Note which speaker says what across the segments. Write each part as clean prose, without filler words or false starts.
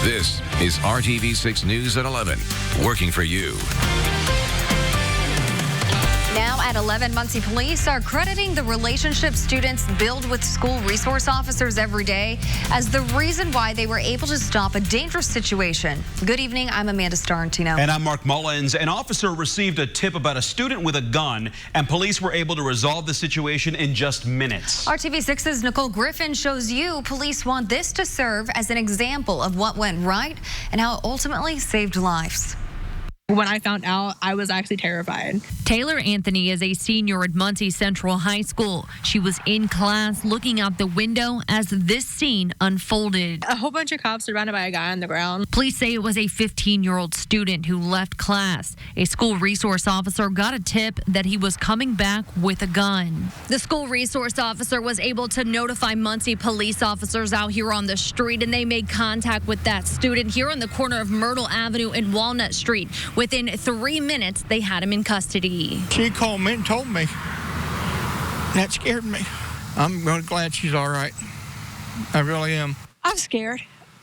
Speaker 1: This is RTV6 News at 11, working for you.
Speaker 2: Now at 11, Muncie police are crediting the relationship students build with school resource officers every day as the reason why they were able to stop a dangerous situation. Good evening, I'm Amanda Starantino.
Speaker 3: And I'm Mark Mullins. An officer received a tip about a student with a gun, and police were able to resolve the situation in just minutes.
Speaker 2: RTV6's Nicole Griffin shows you police want this to serve as an example of what went right and how it ultimately saved lives.
Speaker 4: When I found out, I was actually terrified.
Speaker 5: Taylor Anthony is a senior at Muncie Central High School. She was in class looking out the window as this scene unfolded.
Speaker 4: A whole bunch of cops surrounded by a guy on the ground.
Speaker 5: Police say it was a 15-year-old student who left class. A school resource officer got a tip that he was coming back with a gun. The school resource officer was able to notify Muncie police officers out here on the street, and they made contact with that student here on the corner of Myrtle Avenue and Walnut Street. Within 3 minutes, they had him in custody.
Speaker 6: She called me and told me. That scared me. I'm really glad she's all right. I really am.
Speaker 7: I'm scared.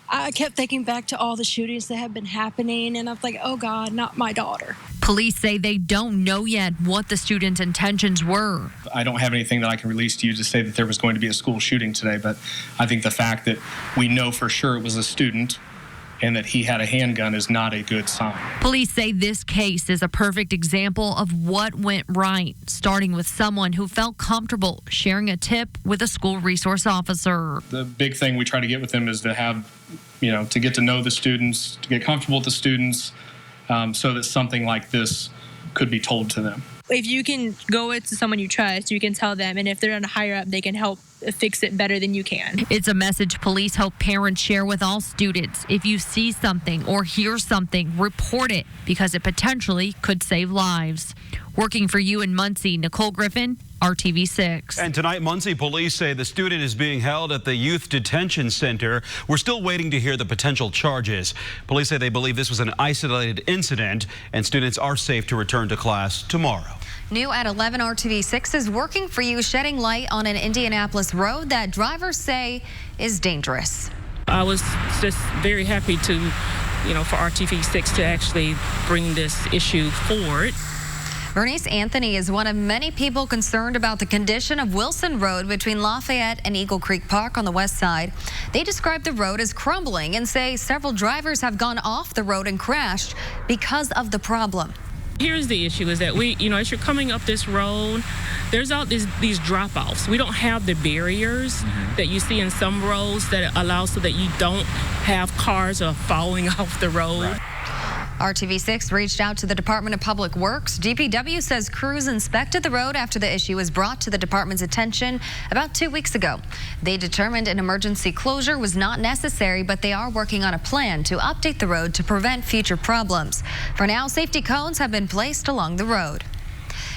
Speaker 7: I kept thinking back to all the shootings that have been happening, and I was like, oh, God, not my daughter.
Speaker 5: Police say they don't know yet what the students' intentions were.
Speaker 8: I don't have anything that I can release to you to say that there was going to be a school shooting today, but I think the fact that we know for sure it was a student and that he had a handgun is not a good sign.
Speaker 5: Police say this case is a perfect example of what went right, starting with someone who felt comfortable sharing a tip with a school resource officer.
Speaker 8: The big thing we try to get with them is to have, to get to know the students, to get comfortable with the students, so that something like this could be told to them.
Speaker 4: If you can go to someone you trust, you can tell them, and if they're on a higher up, they can help fix it better than you can.
Speaker 5: It's a message police hope parents share with all students. If you see something or hear something, report it because it potentially could save lives. Working for you in Muncie, Nicole Griffin, RTV6.
Speaker 3: And tonight, Muncie police say the student is being held at the Youth Detention Center. We're still waiting to hear the potential charges. Police say they believe this was an isolated incident and students are safe to return to class tomorrow.
Speaker 2: New at 11, RTV6 is working for you, shedding light on an Indianapolis road that drivers say is dangerous.
Speaker 9: I was just very happy to, for RTV6 to actually bring this issue forward.
Speaker 2: Bernice Anthony is one of many people concerned about the condition of Wilson Road between Lafayette and Eagle Creek Park on the west side. They describe the road as crumbling and say several drivers have gone off the road and crashed because of the problem.
Speaker 9: Here's the issue is that as you're coming up this road, there's all these drop-offs. We don't have the barriers that you see in some roads that allow so that you don't have cars falling off the road. Right.
Speaker 2: RTV6 reached out to the Department of Public Works. DPW says crews inspected the road after the issue was brought to the department's attention about 2 weeks ago. They determined an emergency closure was not necessary, but they are working on a plan to update the road to prevent future problems. For now, safety cones have been placed along the road.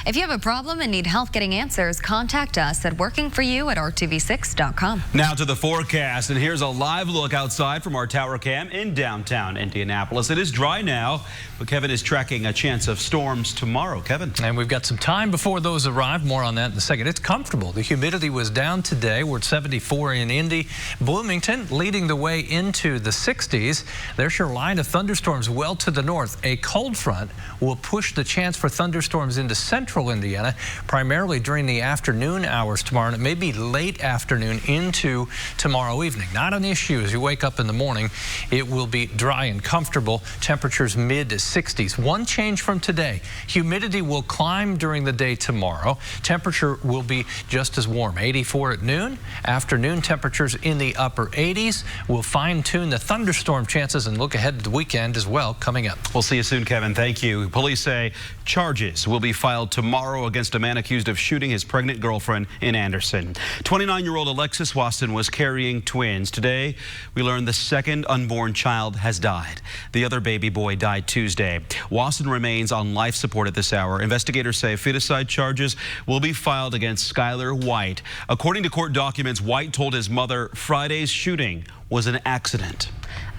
Speaker 2: If you have a problem and need help getting answers, contact us at workingforyou@rtv6.com.
Speaker 3: Now to the forecast, and here's a live look outside from our tower cam in downtown Indianapolis. It is dry now, but Kevin is tracking a chance of storms tomorrow. Kevin.
Speaker 10: And we've got some time before those arrive. More on that in a second. It's comfortable. The humidity was down today. We're at 74 in Indy. Bloomington leading the way into the 60s. There's your line of thunderstorms well to the north. A cold front will push the chance for thunderstorms into central Indiana, primarily during the afternoon hours tomorrow, and it may be late afternoon into tomorrow evening. Not an issue as you wake up in the morning. It will be dry and comfortable. Temperatures mid to 60s. One change from today. Humidity will climb during the day tomorrow. Temperature will be just as warm. 84 at noon. Afternoon temperatures in the upper 80s. We'll fine-tune the thunderstorm chances and look ahead to the weekend as well coming up.
Speaker 3: We'll see you soon, Kevin. Thank you. Police say charges will be filed tomorrow against a man accused of shooting his pregnant girlfriend in Anderson. 29-year-old Alexis Wasson was carrying twins. Today, we learned the second unborn child has died. The other baby boy died Tuesday. Wasson remains on life support at this hour. Investigators say fiticide charges will be filed against Skylar White. According to court documents, White told his mother Friday's shooting was an accident.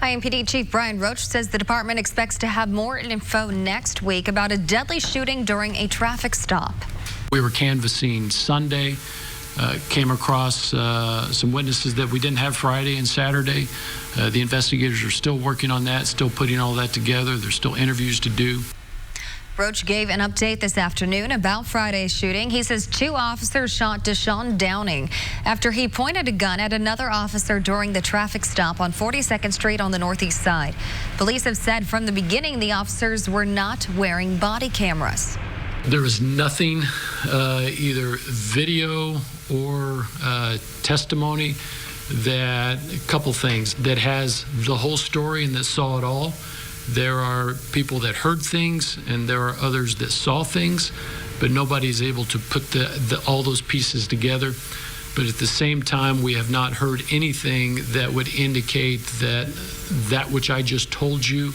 Speaker 2: IMPD Chief Brian Roach says the department expects to have more info next week about a deadly shooting during a traffic stop.
Speaker 11: We were canvassing Sunday, came across some witnesses that we didn't have Friday and Saturday. The investigators are still working on that, still putting all that together. There's still interviews to do.
Speaker 2: Roach gave an update this afternoon about Friday's shooting. He says 2 officers shot Deshaun Downing after he pointed a gun at another officer during the traffic stop on 42nd Street on the northeast side. Police have said from the beginning the officers were not wearing body cameras.
Speaker 11: There is nothing, either video or testimony, that a couple things that has the whole story and that saw it all. There are people that heard things, and there are others that saw things, but nobody's able to put all those pieces together. But at the same time, we have not heard anything that would indicate that which I just told you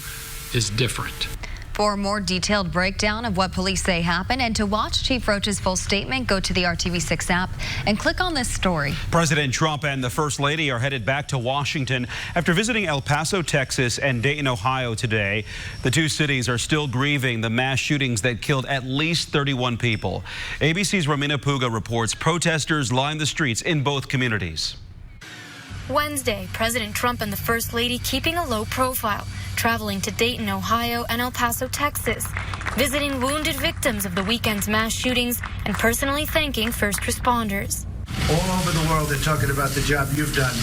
Speaker 11: is different.
Speaker 2: For a more detailed breakdown of what police say happened and to watch Chief Roach's full statement, go to the RTV6 app and click on this story.
Speaker 3: President Trump and the First Lady are headed back to Washington after visiting El Paso, Texas and Dayton, Ohio today. The 2 cities are still grieving the mass shootings that killed at least 31 people. ABC's Romina Puga reports protesters lined the streets in both communities.
Speaker 12: Wednesday, President Trump and the First Lady keeping a low profile, traveling to Dayton, Ohio and El Paso, Texas, visiting wounded victims of the weekend's mass shootings and personally thanking first responders.
Speaker 13: All over the world, they're talking about the job you've done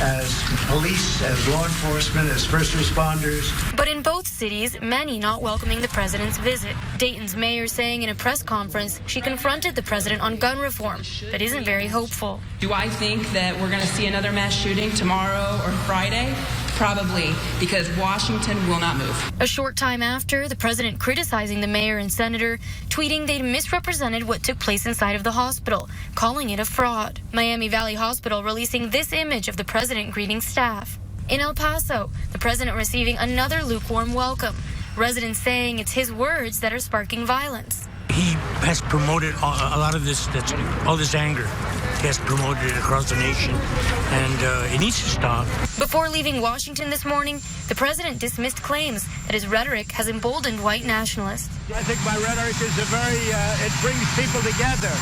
Speaker 13: as police, as law enforcement, as first responders.
Speaker 12: But in both cities, many not welcoming the president's visit. Dayton's mayor saying in a press conference she confronted the president on gun reform, but isn't very hopeful.
Speaker 14: Do I think that we're going to see another mass shooting tomorrow or Friday? Probably, because Washington will not move.
Speaker 12: A short time after, the president criticizing the mayor and senator, tweeting they'd misrepresented what took place inside of the hospital, calling it a fraud. Miami Valley Hospital releasing this image of the president greeting staff. In El Paso, the president receiving another lukewarm welcome. Residents saying it's his words that are sparking violence.
Speaker 15: He has promoted a lot of this, all this anger. He has promoted it across the nation, and it needs to stop.
Speaker 12: Before leaving Washington this morning, the president dismissed claims that his rhetoric has emboldened white nationalists.
Speaker 13: I think my rhetoric is it brings people together.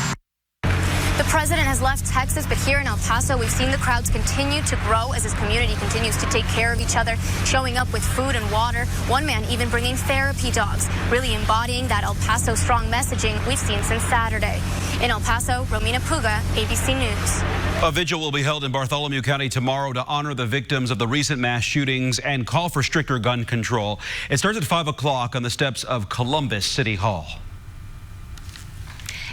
Speaker 16: The president has left Texas, but here in El Paso, we've seen the crowds continue to grow as his community continues to take care of each other, showing up with food and water. One man even bringing therapy dogs, really embodying that El Paso strong messaging we've seen since Saturday. In El Paso, Romina Puga, ABC News.
Speaker 3: A vigil will be held in Bartholomew County tomorrow to honor the victims of the recent mass shootings and call for stricter gun control. It starts at 5 o'clock on the steps of Columbus City Hall.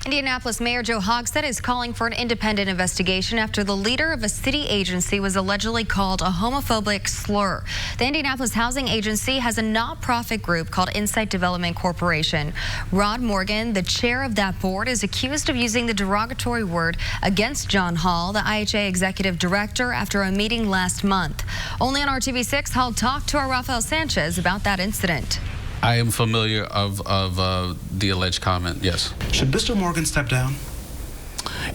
Speaker 2: Indianapolis Mayor Joe Hogsett is calling for an independent investigation after the leader of a city agency was allegedly called a homophobic slur. The Indianapolis Housing Agency has a not-profit group called Insight Development Corporation. Rod Morgan, the chair of that board, is accused of using the derogatory word against John Hall, the IHA executive director, after a meeting last month. Only on RTV6, Hall talked to our Rafael Sanchez about that incident.
Speaker 17: I am familiar of the alleged comment, yes.
Speaker 18: Should Mr. Morgan step down?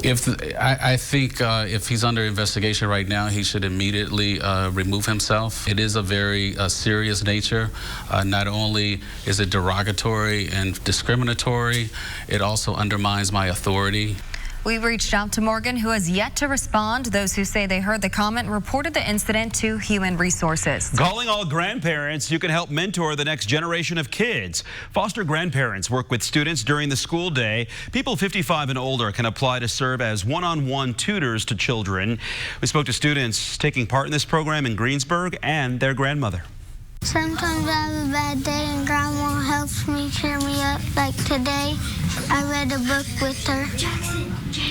Speaker 17: I think if he's under investigation right now, he should immediately remove himself. It is a very serious nature. Not only is it derogatory and discriminatory, it also undermines my authority.
Speaker 2: We reached out to Morgan, who has yet to respond. Those who say they heard the comment reported the incident to Human Resources.
Speaker 3: Calling all grandparents, you can help mentor the next generation of kids. Foster grandparents work with students during the school day. People 55 and older can apply to serve as one-on-one tutors to children. We spoke to students taking part in this program in Greensburg and their grandmother.
Speaker 19: Sometimes I have a bad day and Grandma helps me cheer me up. Like today, I read a book with her.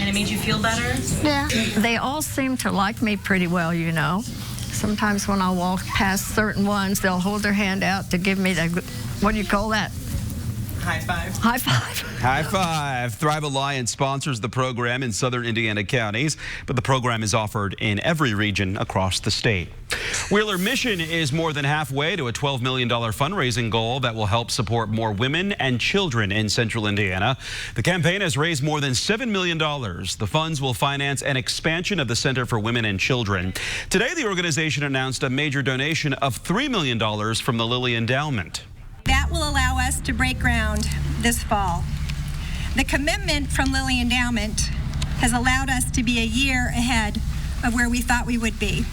Speaker 20: And it made you feel better?
Speaker 19: Yeah.
Speaker 21: They all seem to like me pretty well, you know. Sometimes when I walk past certain ones, they'll hold their hand out to give me the, what do you call that?
Speaker 20: High five.
Speaker 21: High five.
Speaker 3: High five. Thrive Alliance sponsors the program in southern Indiana counties, but the program is offered in every region across the state. Wheeler Mission is more than halfway to a $12 million fundraising goal that will help support more women and children in central Indiana. The campaign has raised more than $7 million. The funds will finance an expansion of the Center for Women and Children. Today, the organization announced a major donation of $3 million from the Lilly Endowment.
Speaker 22: That will allow us to break ground this fall. The commitment from Lilly Endowment
Speaker 1: has allowed us to be a year ahead of where we thought we would be.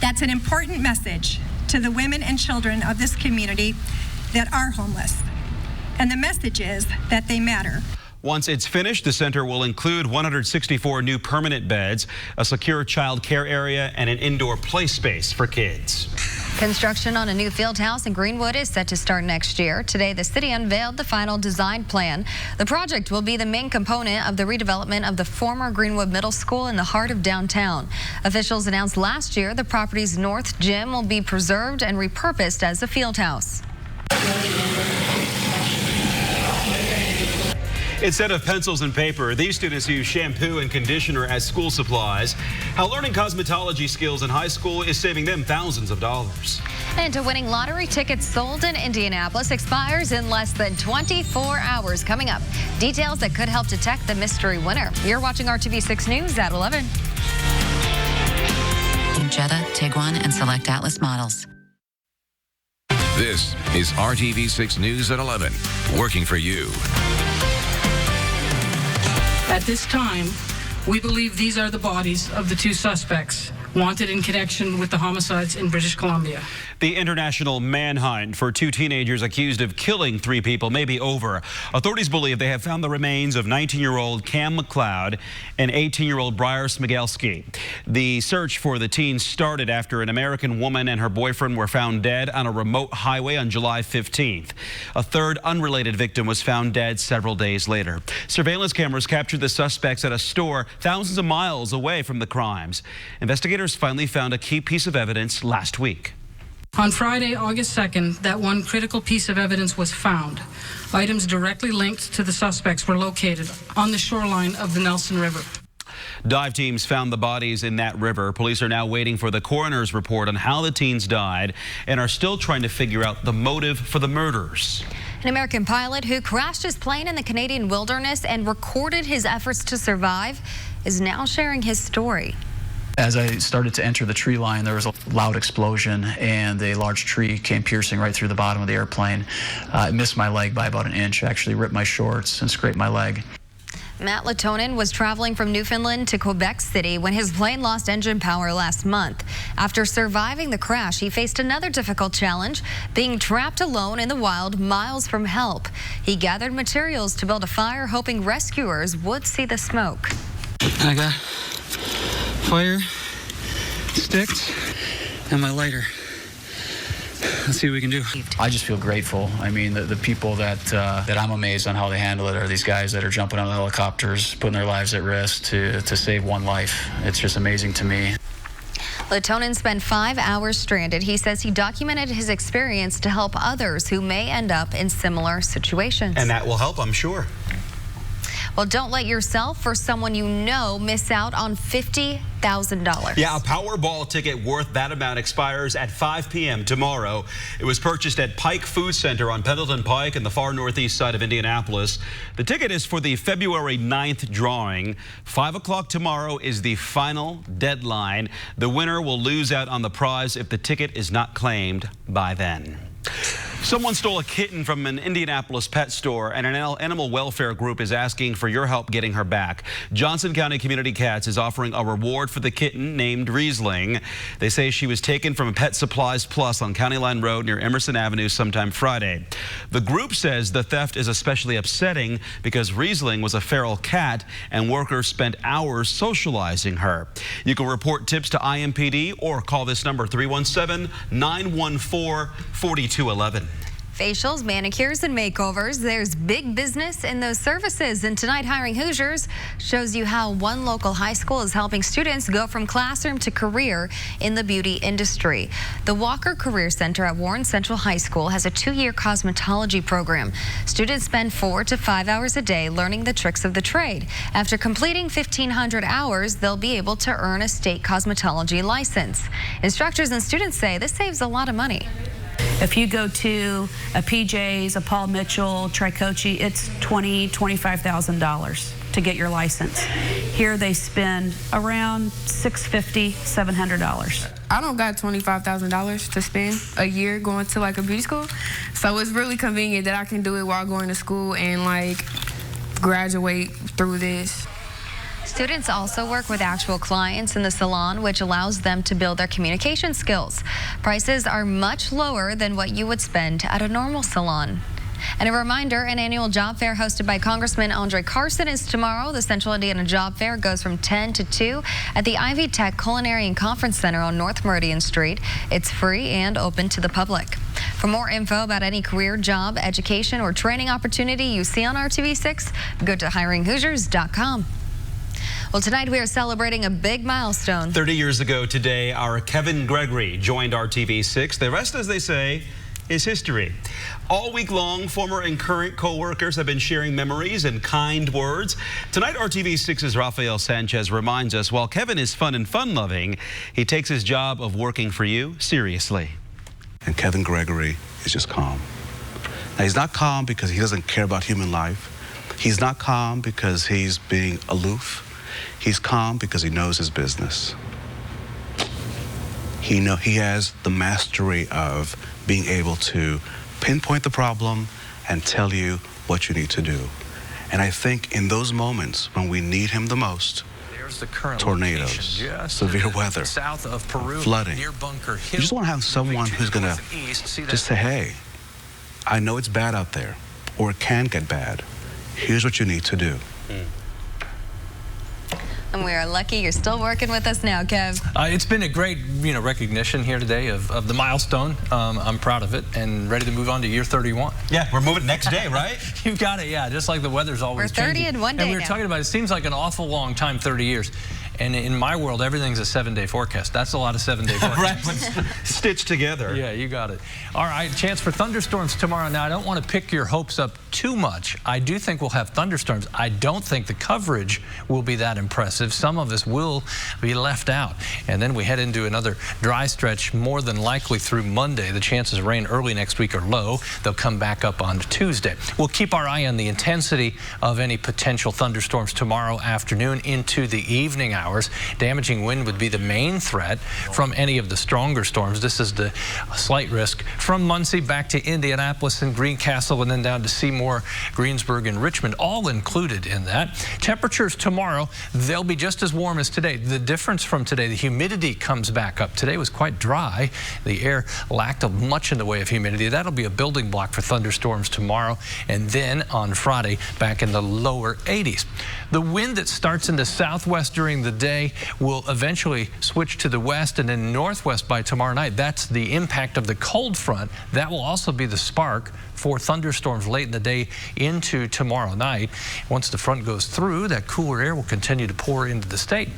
Speaker 1: That's an important message to the women and children of this community that are homeless. And the message is that they matter.
Speaker 3: Once it's finished, the center will include 164 new permanent beds, a secure child care area, and an indoor play space for kids.
Speaker 2: Construction on a new field house in Greenwood is set to start next year. Today, the city unveiled the final design plan. The project will be the main component of the redevelopment of the former Greenwood Middle School in the heart of downtown. Officials announced last year the property's north gym will be preserved and repurposed as a field house.
Speaker 3: Instead of pencils and paper, these students use shampoo and conditioner as school supplies. How learning cosmetology skills in high school is saving them thousands of dollars.
Speaker 2: And winning lottery tickets sold in Indianapolis expires in less than 24 hours. Coming up, details that could help detect the mystery winner. You're watching RTV6 News at 11.
Speaker 22: Jetta, Tiguan, and select Atlas models.
Speaker 23: This is RTV6 News at 11, working for you.
Speaker 24: At this time, we believe these are the bodies of the two suspects wanted in connection with the homicides in British Columbia.
Speaker 3: The international manhunt for two teenagers accused of killing 3 people may be over. Authorities believe they have found the remains of 19-year-old Cam McLeod and 18-year-old Briar Smigelski. The search for the teens started after an American woman and her boyfriend were found dead on a remote highway on July 15th. A third unrelated victim was found dead several days later. Surveillance cameras captured the suspects at a store thousands of miles away from the crimes. Investigators finally found a key piece of evidence last week.
Speaker 24: On Friday, August 2nd, that one critical piece of evidence was found. Items directly linked to the suspects were located on the shoreline of the Nelson River.
Speaker 3: Dive teams found the bodies in that river. Police are now waiting for the coroner's report on how the teens died and are still trying to figure out the motive for the murders.
Speaker 2: An American pilot who crashed his plane in the Canadian wilderness and recorded his efforts to survive is now sharing his story.
Speaker 25: As I started to enter the tree line, there was a loud explosion and a large tree came piercing right through the bottom of the airplane. It missed my leg by about an inch, actually ripped my shorts and scraped my leg.
Speaker 2: Matt Latonen was traveling from Newfoundland to Quebec City when his plane lost engine power last month. After surviving the crash, he faced another difficult challenge, being trapped alone in the wild miles from help. He gathered materials to build a fire, hoping rescuers would see the smoke.
Speaker 25: I got fire, sticks, and my lighter. Let's see what we can do. I just feel grateful. I mean, the people that I'm amazed on how they handle it are these guys that are jumping on the helicopters, putting their lives at risk to save one life. It's just amazing to me.
Speaker 2: Latonen spent 5 hours stranded. He says he documented his experience to help others who may end up in similar situations.
Speaker 3: And that will help, I'm sure.
Speaker 2: Well, don't let yourself or someone you know miss out on $50,000.
Speaker 3: Yeah, a Powerball ticket worth that amount expires at 5 p.m. tomorrow. It was purchased at Pike Food Center on Pendleton Pike in the far northeast side of Indianapolis. The ticket is for the February 9th drawing. 5 o'clock tomorrow is the final deadline. The winner will lose out on the prize if the ticket is not claimed by then. Someone stole a kitten from an Indianapolis pet store, and an animal welfare group is asking for your help getting her back. Johnson County Community Cats is offering a reward for the kitten named Riesling. They say she was taken from a Pet Supplies Plus on County Line Road near Emerson Avenue sometime Friday. The group says the theft is especially upsetting because Riesling was a feral cat and workers spent hours socializing her. You can report tips to IMPD or call this number 317-914-4211.
Speaker 2: Facials, manicures, and makeovers. There's big business in those services. And tonight, Hiring Hoosiers shows you how one local high school is helping students go from classroom to career in the beauty industry. The Walker Career Center at Warren Central High School has a 2-year cosmetology program. Students spend 4 to 5 hours a day learning the tricks of the trade. After completing 1,500 hours, they'll be able to earn a state cosmetology license. Instructors and students say this saves a lot of money.
Speaker 26: If you go to a PJ's, a Paul Mitchell, Tricoci, it's $20,000, $25,000 to get your license. Here they spend around $650, $700.
Speaker 27: I don't got $25,000 to spend a year going to like a beauty school, so it's really convenient that I can do it while going to school and like graduate through this.
Speaker 2: Students also work with actual clients in the salon, which allows them to build their communication skills. Prices are much lower than what you would spend at a normal salon. And a reminder, an annual job fair hosted by Congressman Andre Carson is tomorrow. The Central Indiana Job Fair goes from 10 to 2 at the Ivy Tech Culinary and Conference Center on North Meridian Street. It's free and open to the public. For more info about any career, job, education, or training opportunity you see on RTV6, go to hiringhoosiers.com. Well, tonight we are celebrating a big milestone.
Speaker 3: 30 years ago today, our Kevin Gregory joined RTV6. The rest, as they say, is history. All week long, former and current co-workers have been sharing memories and kind words. Tonight, RTV6's Rafael Sanchez reminds us, while Kevin is fun and fun-loving, he takes his job of working for you seriously.
Speaker 18: And Kevin Gregory is just calm. Now, he's not calm because he doesn't care about human life. He's not calm because he's being aloof. He's calm because he knows his business. He has the mastery of being able to pinpoint the problem and tell you what you need to do. And I think in those moments when we need him the most, tornadoes, severe weather,
Speaker 4: south of Peru,
Speaker 18: flooding,
Speaker 4: near Bunker Hill,
Speaker 18: you just want to have someone who's going to just say, hey, I know it's bad out there, or it can get bad. Here's what you need to do.
Speaker 2: And we are lucky you're still working with us now, Kev.
Speaker 4: It's been a great, recognition here today of the milestone. I'm proud of it and ready to move on to year 31.
Speaker 3: Yeah, we're moving next day, right?
Speaker 4: You've got it, yeah. Just like the weather's always
Speaker 2: changing. We're 30 in one day
Speaker 4: And we were
Speaker 2: now.
Speaker 4: talking about it seems like an awful long time, 30 years. And in my world, everything's a 7-day forecast. That's a lot of 7-day forecasts.
Speaker 3: Right, stitched together.
Speaker 4: Yeah, you got it. All right, chance for thunderstorms tomorrow. Now, I don't want to pick your hopes up too much. I do think we'll have thunderstorms. I don't think the coverage will be that impressive. Some of us will be left out. And then we head into another dry stretch, more than likely through Monday. The chances of rain early next week are low. They'll come back up on Tuesday. We'll keep our eye on the intensity of any potential thunderstorms tomorrow afternoon into the evening hours. Damaging wind would be the main threat from any of the stronger storms. This is the slight risk from Muncie back to Indianapolis and Greencastle and then down to Seymour, Greensburg, and Richmond, all included in that. Temperatures tomorrow, they'll be just as warm as today. The difference from today, the humidity comes back up. Today was quite dry. The air lacked much in the way of humidity. That'll be a building block for thunderstorms tomorrow. And then on Friday, back in the lower 80s. The wind that starts in the southwest during the day will eventually switch to the west and then northwest by tomorrow night. That's the impact of the cold front. That will also be the spark for thunderstorms late in the day into tomorrow night. Once the front goes through, that cooler air will continue to pour into the state.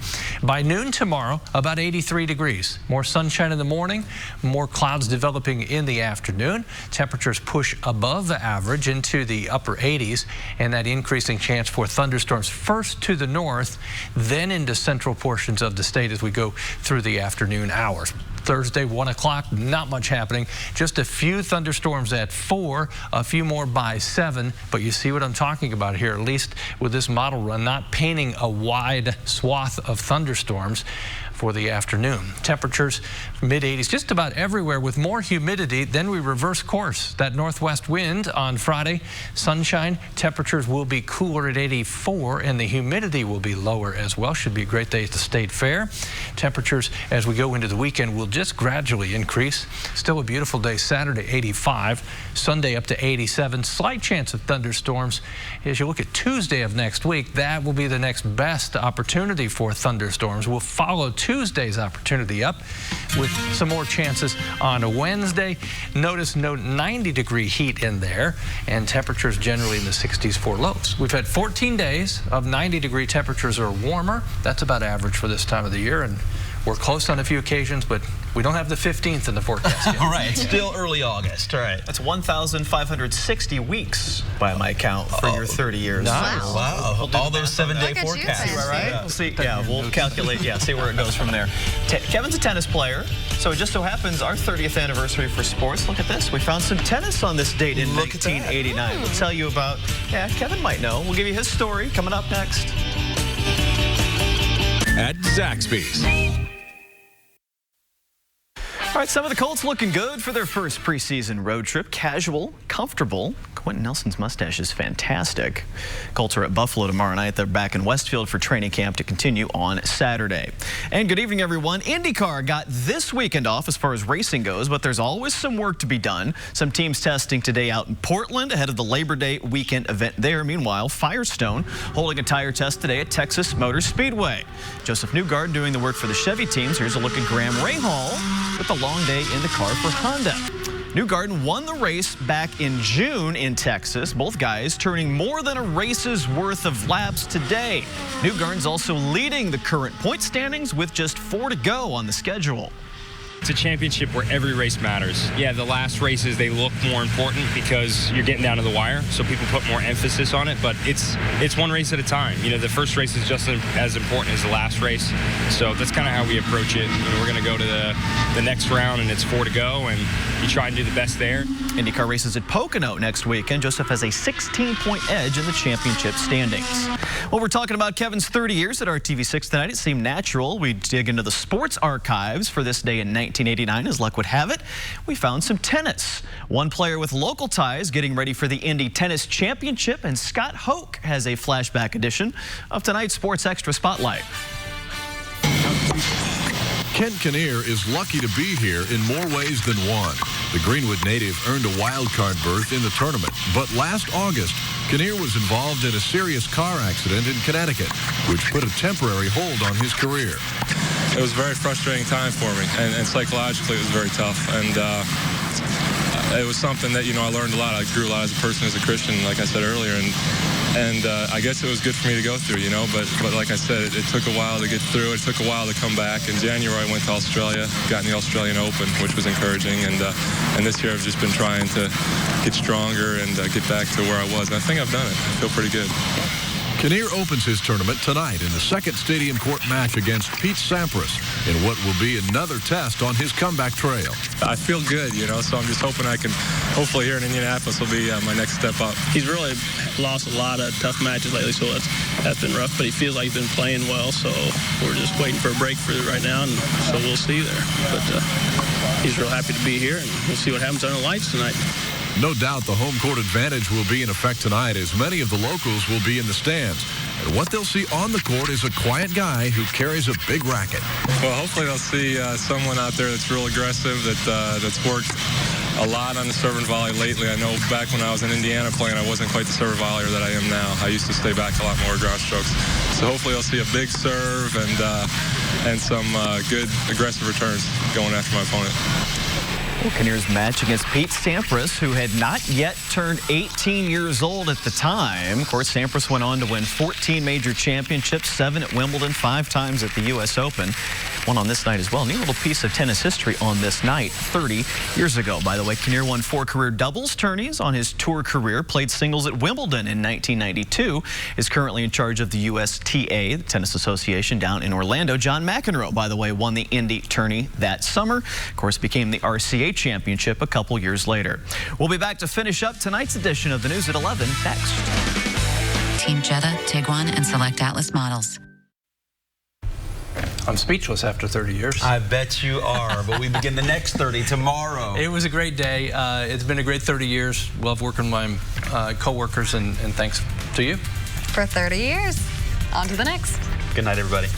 Speaker 4: By noon tomorrow, about 83 degrees. More sunshine in the morning, more clouds developing in the afternoon. Temperatures push above the average into the upper 80s, and that increasing chance for thunderstorms first to the north, then into central portions of the state as we go through the afternoon hours. Thursday, 1 o'clock, not much happening. Just a few thunderstorms at 4, a few more by 7. But you see what I'm talking about here, at least with this model run, not painting a wide swath of thunderstorms for the afternoon. Temperatures mid-80s just about everywhere with more humidity. Then we reverse course. That northwest wind on Friday, sunshine, temperatures will be cooler at 84 and the humidity will be lower as well. Should be a great day at the State Fair. Temperatures as we go into the weekend will just gradually increase. Still a beautiful day Saturday, 85. Sunday up to 87. Slight chance of thunderstorms. As you look at Tuesday of next week, that will be the next best opportunity for thunderstorms. We'll follow Tuesday's opportunity up with some more chances on a Wednesday. Notice no 90-degree heat in there and temperatures generally in the 60s for lows. We've had 14 days of 90-degree temperatures or warmer. That's about average for this time of the year, and we're close on a few occasions, but we don't have the 15th in the forecast yet.
Speaker 3: All right, it's still early August. All right.
Speaker 5: That's 1,560 weeks by my count for your 30 years.
Speaker 3: Nice. Wow. All those 7-day forecasts.
Speaker 5: Right?
Speaker 3: Yeah.
Speaker 5: We'll see. Yeah, we'll calculate. Yeah, see where it goes from there. Kevin's a tennis player, so it just so happens our 30th anniversary for sports. Look at this. We found some tennis on this date in 1989. We'll tell you about. Yeah, Kevin might know. We'll give you his story coming up next.
Speaker 6: At Zaxby's.
Speaker 5: All right, some of the Colts looking good for their first preseason road trip. Casual, comfortable. Quentin Nelson's mustache is fantastic. Colts are at Buffalo tomorrow night. They're back in Westfield for training camp to continue on Saturday. And good evening, everyone. IndyCar got this weekend off as far as racing goes, but there's always some work to be done. Some teams testing today out in Portland ahead of the Labor Day weekend event there. Meanwhile, Firestone holding a tire test today at Texas Motor Speedway. Joseph Newgarden doing the work for the Chevy teams. Here's a look at Graham Rahal with a long day in the car for Honda. Newgarden won the race back in June in Texas. Both guys turning more than a race's worth of laps today. Newgarden's also leading the current point standings with just 4 to go on the schedule.
Speaker 6: It's a championship where every race matters. Yeah, the last races, they look more important because you're getting down to the wire, so people put more emphasis on it, but it's one race at a time. You know, the first race is just as important as the last race, so that's kind of how we approach it. You know, we're going to go to the next round, and it's 4 to go, and you try and do the best there.
Speaker 5: IndyCar races at Pocono next weekend. Joseph has a 16-point edge in the championship standings. Well, we're talking about Kevin's 30 years at RTV6 tonight. It seemed natural we dig into the sports archives for this day in 1989. As luck would have it, we found some tennis. One player with local ties getting ready for the Indy Tennis Championship, and Scott Hoke has a flashback edition of tonight's Sports Extra Spotlight.
Speaker 7: Kent Kinnear is lucky to be here in more ways than one. The Greenwood native earned a wild card berth in the tournament, but last August, Kinnear was involved in a serious car accident in Connecticut, which put a temporary hold on his career.
Speaker 8: It was a very frustrating time for me, and psychologically it was very tough. And it was something that, you know, I learned a lot. I grew a lot as a person, as a Christian, like I said earlier, and I guess it was good for me to go through, you know, but like I said, it took a while to get through. It took a while to come back. In January, I went to Australia, got in the Australian Open, which was encouraging, and this year I've just been trying to get stronger and get back to where I was, and I think I've done it. I feel pretty good.
Speaker 7: Kinnear opens his tournament tonight in the second Stadium Court match against Pete Sampras in what will be another test on his comeback trail.
Speaker 8: I feel good, you know, so I'm just hoping I can, hopefully here in Indianapolis will be my next step up.
Speaker 9: He's really lost a lot of tough matches lately, so that's been rough, but he feels like he's been playing well, so we're just waiting for a break for it right now, and so we'll see there. But he's real happy to be here, and we'll see what happens under the lights tonight.
Speaker 7: No doubt the home court advantage will be in effect tonight, as many of the locals will be in the stands. And what they'll see on the court is a quiet guy who carries a big racket.
Speaker 8: Well, hopefully they'll see someone out there that's real aggressive, that's worked a lot on the serve and volley lately. I know back when I was in Indiana playing, I wasn't quite the serve volleyer that I am now. I used to stay back a lot more ground strokes. So hopefully I'll see a big serve and some good aggressive returns going after my opponent.
Speaker 5: Kinnear's match against Pete Sampras, who had not yet turned 18 years old at the time. Of course, Sampras went on to win 14 major championships, 7 at Wimbledon, 5 times at the U.S. Open. One on this night as well. Neat little piece of tennis history on this night 30 years ago. By the way, Kinnear won 4 career doubles tourneys on his tour career, played singles at Wimbledon in 1992, is currently in charge of the USTA, the Tennis Association, down in Orlando. John McEnroe, by the way, won the Indy tourney that summer. Of course, became the RCA championship a couple years later. We'll be back to finish up tonight's edition of the News at 11 next.
Speaker 22: Team Jetta, Tiguan, and Select Atlas models.
Speaker 4: I'm speechless after 30 years.
Speaker 3: I bet you are, but we begin the next 30 tomorrow.
Speaker 4: It was a great day. It's been a great 30 years. Love working with my co-workers, and thanks to you.
Speaker 2: For 30 years. On to the next.
Speaker 3: Good night, everybody.